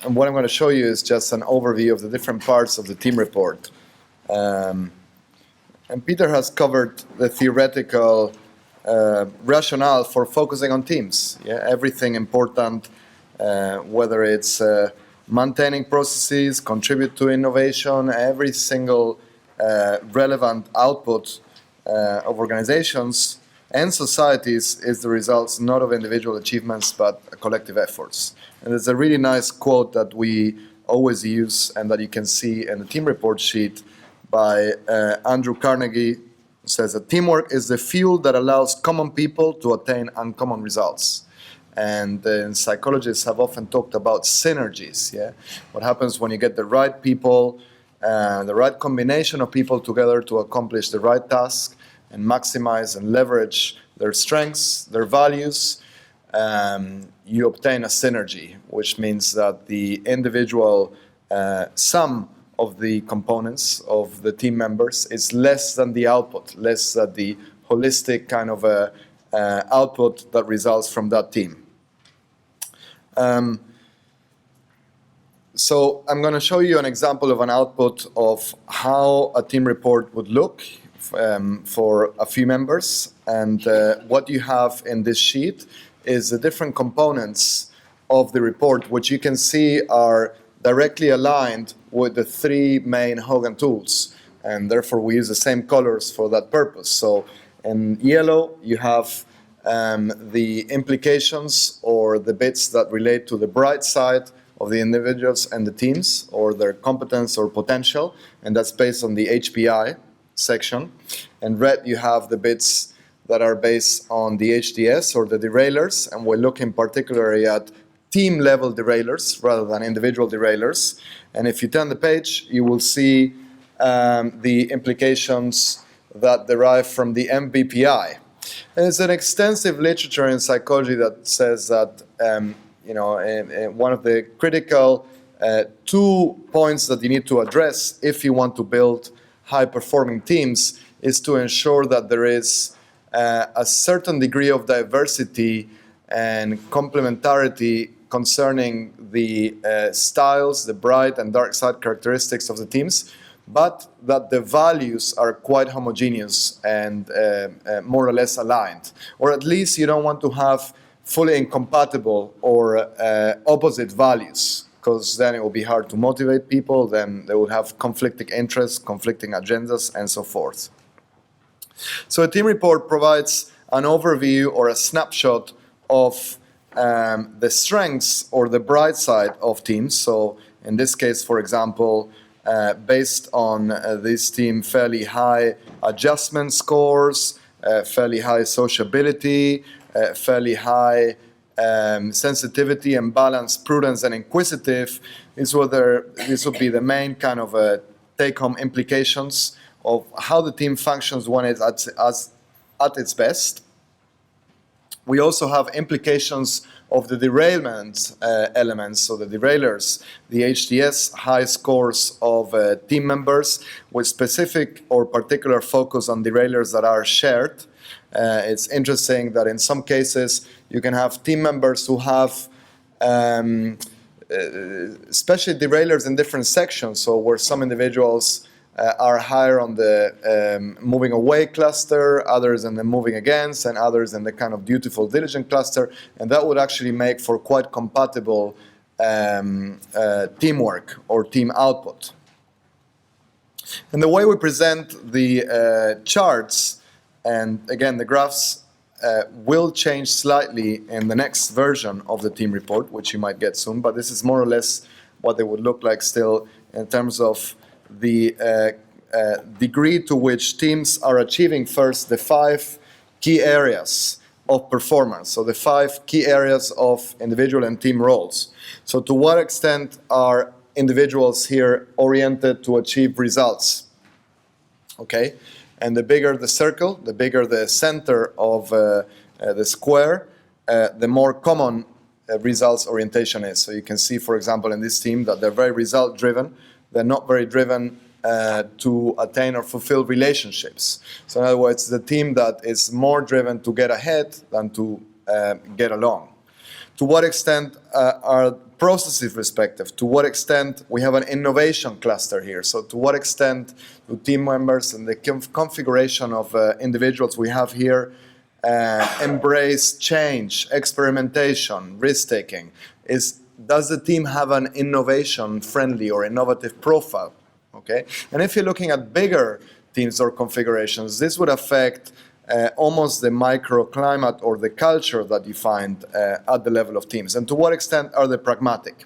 And what I'm going to show you is just an overview of the different parts of the team report. And Peter has covered the theoretical rationale for focusing on teams. Yeah, everything important, whether it's maintaining processes, contribute to innovation, every single relevant output of organizations and societies is the results not of individual achievements but collective efforts. And there's a really nice quote that we always use and that you can see in the team report sheet by Andrew Carnegie. It says that teamwork is the fuel that allows common people to attain uncommon results. And psychologists have often talked about synergies. Yeah, what happens when you get the right people, the right combination of people together to accomplish the right task and maximize and leverage their strengths, their values, you obtain a synergy, which means that the individual sum of the components of the team members is less than the output, less than the holistic kind of output that results from that team. So I'm going to show you an example of an output of how a team report would look for a few members. And what you have in this sheet is the different components of the report, which you can see are directly aligned with the three main Hogan tools. And therefore, we use the same colors for that purpose. So in yellow, you have the implications or the bits that relate to the bright side of the individuals and the teams, or their competence or potential, and that's based on the HPI section. And red, you have the bits that are based on the HDS or the derailers, and we're looking particularly at team-level derailers rather than individual derailers. And if you turn the page, you will see the implications that derive from the MBPI. And it's an extensive literature in psychology that says that one of the critical 2 points that you need to address if you want to build high-performing teams is to ensure that there is a certain degree of diversity and complementarity concerning the styles, the bright and dark side characteristics of the teams, but that the values are quite homogeneous and more or less aligned. Or at least you don't want to have fully incompatible or opposite values, because then it will be hard to motivate people, then they will have conflicting interests, conflicting agendas, and so forth. So a team report provides an overview or a snapshot of the strengths or the bright side of teams. So in this case, for example, based on this team, fairly high adjustment scores, fairly high sociability, fairly high sensitivity and balance, prudence and inquisitive. This would be the main kind of take-home implications of how the team functions when it's at its best. We also have implications of the derailment elements, so the derailers, the HDS, high scores of team members with specific or particular focus on derailers that are shared. It's interesting that in some cases you can have team members who have especially derailers in different sections, so where some individuals are higher on the moving away cluster, others in the moving against, and others in the kind of dutiful diligent cluster, and that would actually make for quite compatible teamwork or team output. And the way we present the charts, and again the graphs, will change slightly in the next version of the team report, which you might get soon, but this is more or less what they would look like still in terms of the degree to which teams are achieving first the 5 key areas of performance, so the 5 key areas of individual and team roles. So to what extent are individuals here oriented to achieve results? Okay, and the bigger the circle, the bigger the center of the square, the more common results orientation is. So you can see, for example, in this team that they're very result driven. They're not very driven to attain or fulfill relationships. So in other words, the team that is more driven to get ahead than to get along. To what extent are processes respective? To what extent we have an innovation cluster here? So to what extent do team members and the configuration of individuals we have here embrace change, experimentation, risk-taking? Does the team have an innovation-friendly or innovative profile? Okay, and if you're looking at bigger teams or configurations, this would affect almost the microclimate or the culture that you find at the level of teams. And to what extent are they pragmatic?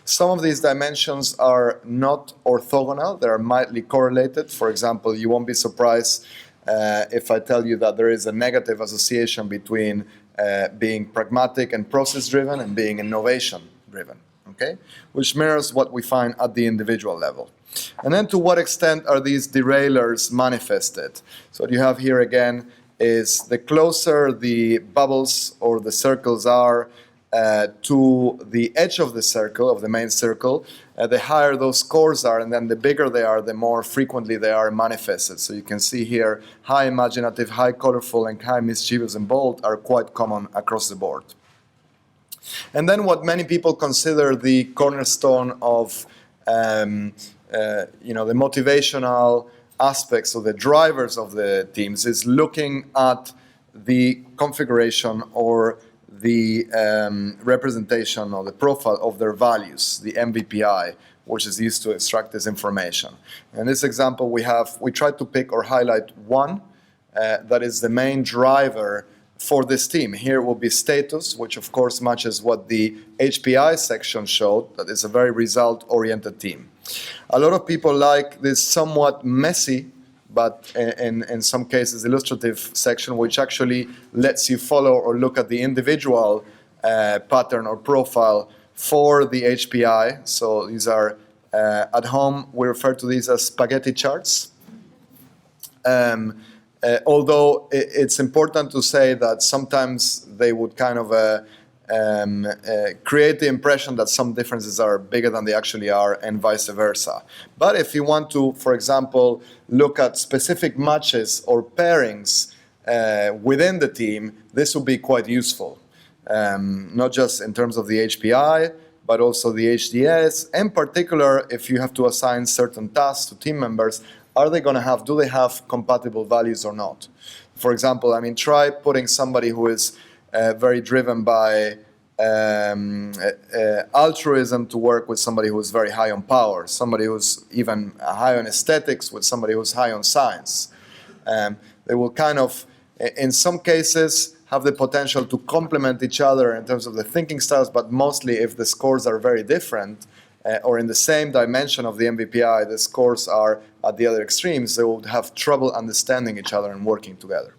Some of these dimensions are not orthogonal, they are mildly correlated. For example, you won't be surprised if I tell you that there is a negative association between being pragmatic and process-driven and being innovation-driven, okay? Which mirrors what we find at the individual level. And then to what extent are these derailers manifested? So what you have here again is the closer the bubbles or the circles are to the edge of the circle, of the main circle, the higher those scores are, and then the bigger they are, the more frequently they are manifested. So you can see here, high imaginative, high colorful, and high mischievous and bold are quite common across the board. And then what many people consider the cornerstone of the motivational aspects or the drivers of the teams is looking at the configuration or the representation or the profile of their values, the MVPI, which is used to extract this information. In this example, we tried to pick or highlight one that is the main driver for this team. Here will be status, which of course matches what the HPI section showed, that is a very result-oriented team. A lot of people like this somewhat messy, but in some cases illustrative section, which actually lets you follow or look at the individual pattern or profile for the HPI. So these are, at home, we refer to these as spaghetti charts. Although it's important to say that sometimes they would kind of create the impression that some differences are bigger than they actually are, and vice versa. But if you want to, for example, look at specific matches or pairings within the team, this will be quite useful. Not just in terms of the HPI, but also the HDS. In particular, if you have to assign certain tasks to team members, do they have compatible values or not? For example, try putting somebody who is very driven by altruism to work with somebody who is very high on power, somebody who's even high on aesthetics with somebody who's high on science. They will kind of, in some cases, have the potential to complement each other in terms of the thinking styles, but mostly if the scores are very different, or in the same dimension of the MVPI, the scores are at the other extremes, they would have trouble understanding each other and working together.